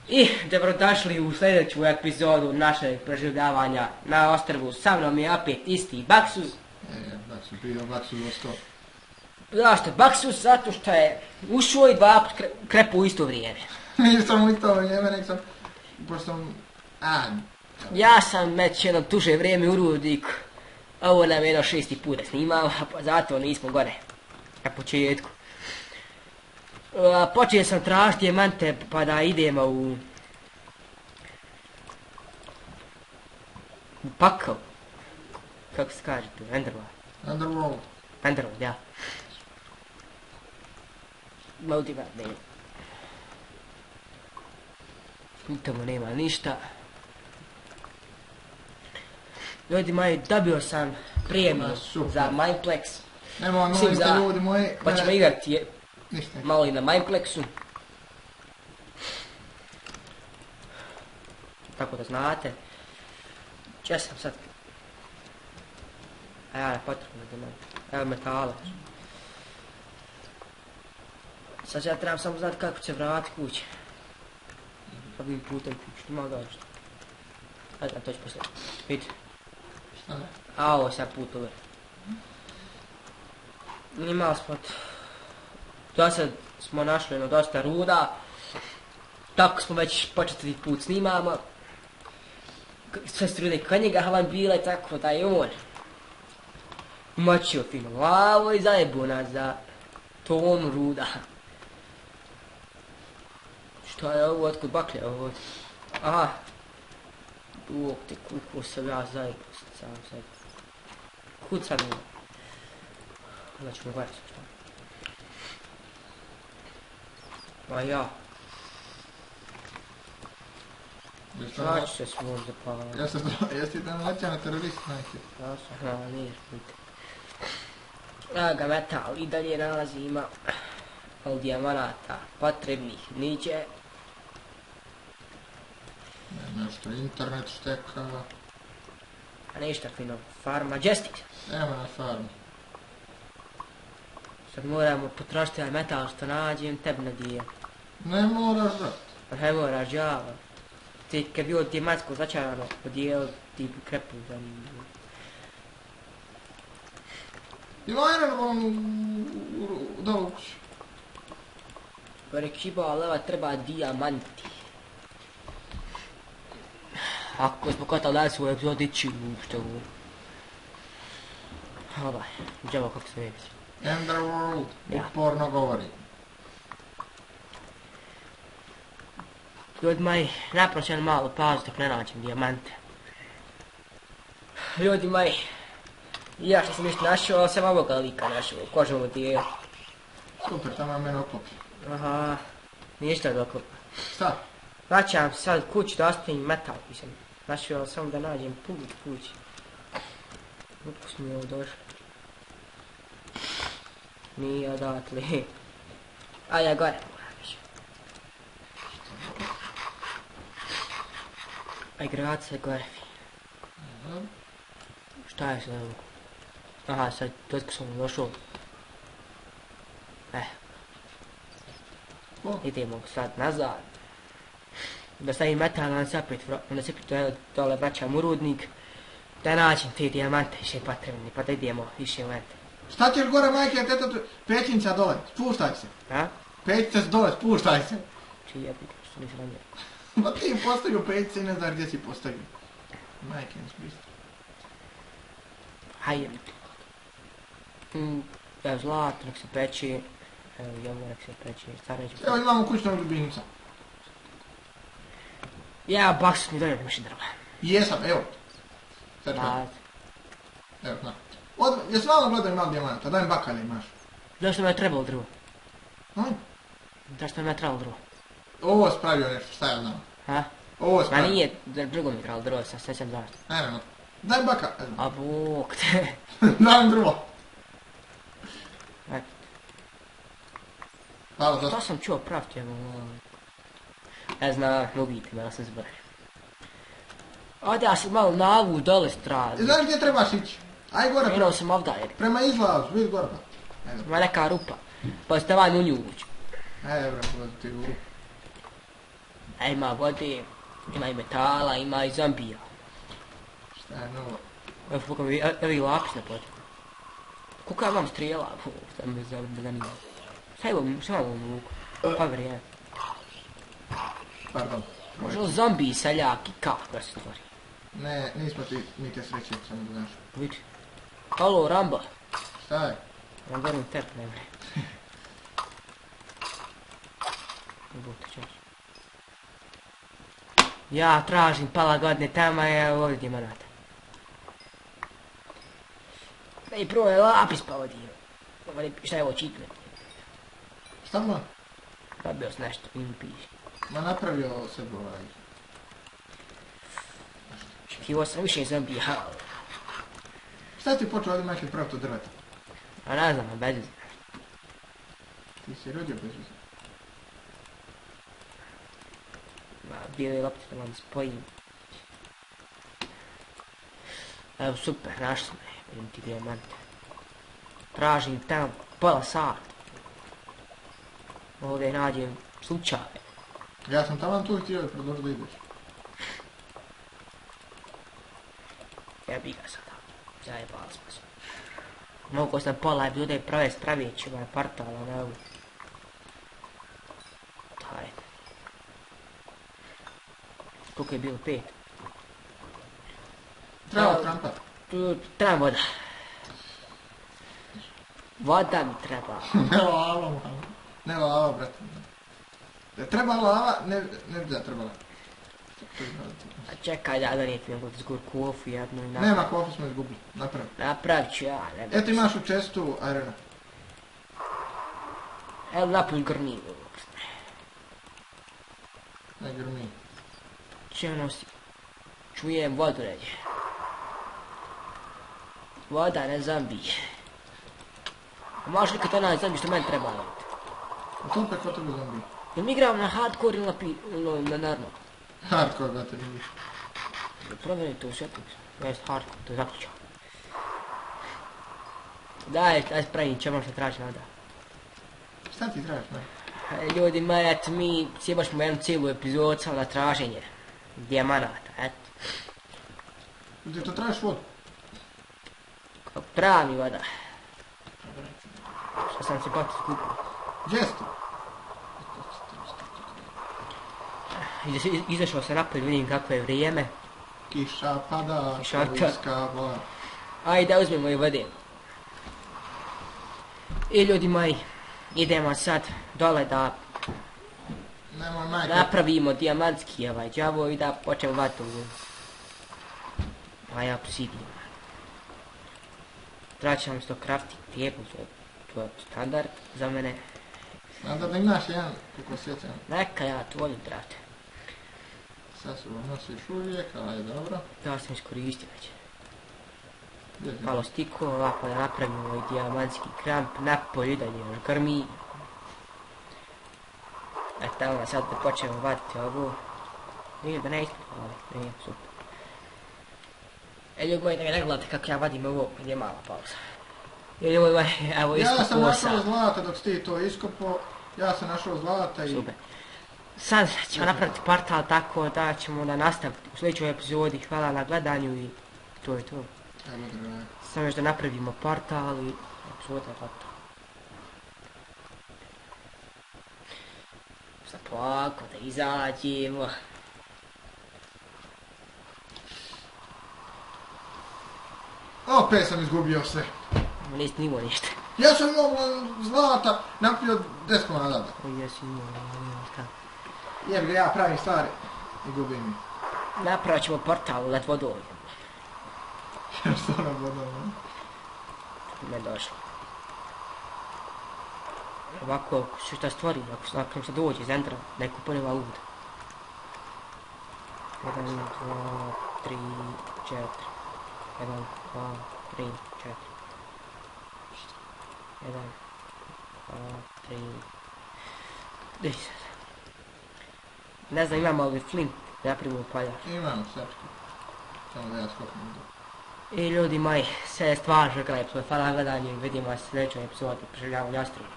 I dobrodošli u sljedeću epizodu našeg preživljavanja na ostrvu. Sa mnom je opet isti Baksuz. Baksuz bio, Baksuz ostao. Zašto Baksuz? Zato što je ušao i dva put krepu u isto vrijeme. Nisam u isto vrijeme, nek sam... Pošto sam... Ja sam već jedno duže vrijeme u Rudniku. Ovo nam je jedno 6. put da snimamo, pa zato nismo gore. Na početku. Počeo sam tražiti dijamante pa da idemo u pakao. Kako se kaže tu? Underworld. Underworld, ja. Multiverse, ne. U tomu nema ništa. Ljudi moji, dobio sam premiju za Mineplex. Nemoj, molim te ljudi moji. Pa ćemo igrati malo i na Mineplexu. Tako da znate. Če sam sad? A ja ne potrebno da imam. Evo metala. Sad ja trebam samo znati kako će vratiti kuće. Ovim putem kuće, nema gađa. Ajde, to ću poslije. Vidite. Šta ne? A ovo sad put ove. Imali smo... Dosad smo našli dosta ruda. Tako smo već početni put snimamo. Sve su rude kod njega vam bile, tako da je on močio fino glavo i zajebu nas za tonu ruda. Što je ovo, otkud baklja ovo? Aha. Bog te kuko sam ja zajebu sam sebi. Kud sam ima? Onda ćemo gledati što. Pa ja. Znači se svoj zapaliti. Jesi tamo lećana terorist neki? Ja sam, nije špite. Ja ga metal i dalje nalazima. Al dijamanata potrebnih niđe. Nešto, internet šteka. A ništa fino, farma Justice. Nema na farmu. Sad moramo potrošiti ovaj metal što nađem, tebi nadijem. Ne moraš dat. Pa ne moraš džava. Ti kad bilo diamantsko začarano podijel ti krepu za njim. Ima jedan u dolu kući. Rekiba, ali ova treba dijamanti. Ako smo kod ali su u egzodići uopšte u... Ovaj, džava kako se vidi. Underworld, uporno govori. Ljudi moji, naprosto jedan malo pauzu dok ne nađem dijamante. Ljudi moji, ja što sam ništa našao, ali sam ovoga lika našao, u kožovom dijelu. Super, tamo je mene oklopi. Aha, ništa dok... Šta? Vraćam sad kući da ostavim metal koji sam našao, samo da nađem put kući. Utko smo mi ovo došli. Nije odatle. A ja gore moram više. Aj grad se gore. Šta je sad ovo? Aha, sad dotko sam došao. Idemo sad nazad. Da stavim metal, onda se opet dole vraćam u rudnik. Da nađem te dijamante više potrebni, pa da idemo više u ente. Šta ćeš gore, majke, teto, pećinca dole, spuštaj se. A? Pećica dole, spuštaj se. Čija pita, što nisam ranije. Ma ti im postavio pećice i ne znaš gdje si postavio. Majke, ne smisli. Hajde. Evo zlato, nek se peći. Evo i ovo nek se peći, stvarno ću... Evo imamo kućnog ljubimca. Ja, Baksuz mi donio više drva. Jesam, evo. Sad ću. Evo, na. Jesi malo gledao imali dijamanta, daj mi bakalje imaš. Zašto mi je trebalo drvo? Ajde. Zašto mi je trebalo drvo? Ovo spravio nešto, šta ja znam. Ha? Ovo Ma spravio. nije, drugo mi je trebalo drvo, sam sjećam zašto. Ajde, no. Daj mi baka. A bok te. Daj mi drvo. Eto. Hvala, To dosta. sam čuo pravti, evo. Ne znam, ubiti me, da sam zborio. Ovdje ja sam malo navu dole stradi. Znaš gdje trebaš ići? Aj gore, Krenuo sam ovdje, jer prema izlazu, vidi gore. Ajde, ima neka rupa. Pa ste van u nju ući. ajde bre, ulazi ti u rupu. A ima vode, ima i metala, ima i zombija. Šta je novo? Evo kako mi, evo i lapis na podu. Koliko ja imam strijela? Šta me zanima. Šta imam u luku? Pa vrijeme. Pardon. Možda zombiji, seljak i kako da se stvori. Ne, nismo ti nike sreće, samo da znaš. Vidi. Halo, Rambo. Šta je? Ja govorim tebi, ne vre. Ja tražim pala godine tamo, je ovdje dijamanata. I prvo je lapis pa vodio. Šta je ovo čitne? Šta mu? Dobio sam nešto, mi piše. Ma napravio sebi ovaj. Očekivao sam više zombija. Šta ti počeo ovdje Michael praviti od drveta? A ne znam, bez veze. Ti si rodio bez veze. Bijeli lopti da vam spojim. Evo super, našli smo je. Vidim ti dijamante. Tražim tamo pola sata. Ovdje nađem slučaje. Ja sam tamo tu htio produžiti da ideš. Jebi ga sada. Zajebali smo se. Mogu sam pola epizode pravijeći ovaj portal, a ne ovu. Taj. Koliko je bilo? 5? Treba trampat. Trebam voda. Voda mi treba. Ne lava, malo. Ne lava, brate. Da treba lava, ne bi da trebala. A čekaj da donijetim nekog zgur kofu jednu i napravim. Nema, kofu smo izgubili. Napravi. Napravit ću ja, ne bi. Eto imaš u čestu Irona. Evo napravim grninu. Ne grmi. Če nosim? Čujem vodu ređe. Voda, ne zombije. A možeš li kad onaj zombi što meni treba raditi? A to opet kod tebe zombi. Jel mi igram na hardcore ili na normal? Hardcore, brate, vidiš. Provjerim to u settings. Jest hardcore, to je zaključao. Daj spravim čemu što traži nada. Šta ti trebaš, ne? Ljudi moji, eto mi sjebaš smo jednu cijelu epizodu samo na traženje dijamanata, eto. Ti to trebaš vodu? Kako treba mi voda. Što sam se pati skupio. Gdje si ti? Izašao sam napolje, vidim kako je vrijeme. Kiša pada, Kiša koviskava. Ajde da uzmemo i vode. I ljudi moji, idemo sad dole da Nemoj majka. napravimo dijamantski ovaj đavo i da počnemo vati u ovaj obsidian. Traći nam to crafting table, to je standard za mene. Nada da imaš jedan, kako sjećam. Neka ja to volim trati. Sad su vam nosiš uvijek, ali je dobro. Ja sam iskoristio već. Gdje ti? Malo stiko, ovako da napravimo ovaj dijamantski kramp, napolje da je još grmi. A tamo sad da počnemo vaditi ovo. Nije da ne ispred, ali nije super. Ljudi moji, da mi ne gledate kako ja vadim ovo, kad je mala pauza. Ljudi moji, evo Ja sam iskopao našao sam. zlata dok si ti to iskopao. Ja sam našao zlata i... Super. Sad ćemo napraviti portal tako da ćemo da nastaviti u sljedećoj epizodi. Hvala na gledanju i to je to. Evo drag. Samo još da napravimo portal i epizoda je gotova. Sad polako da izađemo. Opet sam izgubio sve. Nisi ni imao ništa. Ja sam imao zlata, napravio 10 komada. O jesi imao, šta. Jer ga ja pravim stvari i gubim ih. Napravit ćemo portal nad vodom. Jer što nam vodom, Ne došlo. Ovako ću šta stvorim, ako nam se dođe iz Endera, neko pone valuta. 1, 2, 3, 4. 1, 2, 3, 4. 1, 2, 3... Gdje si sad? Ne znam, imamo ovaj flint da napravimo paljač. Imam srpski. Samo da ja skopim do. I ljudi moji, sve je stvarno kraj, hvala na gledanju i vidimo vas u sljedećoj epizodi Preživljavanja Ostrova.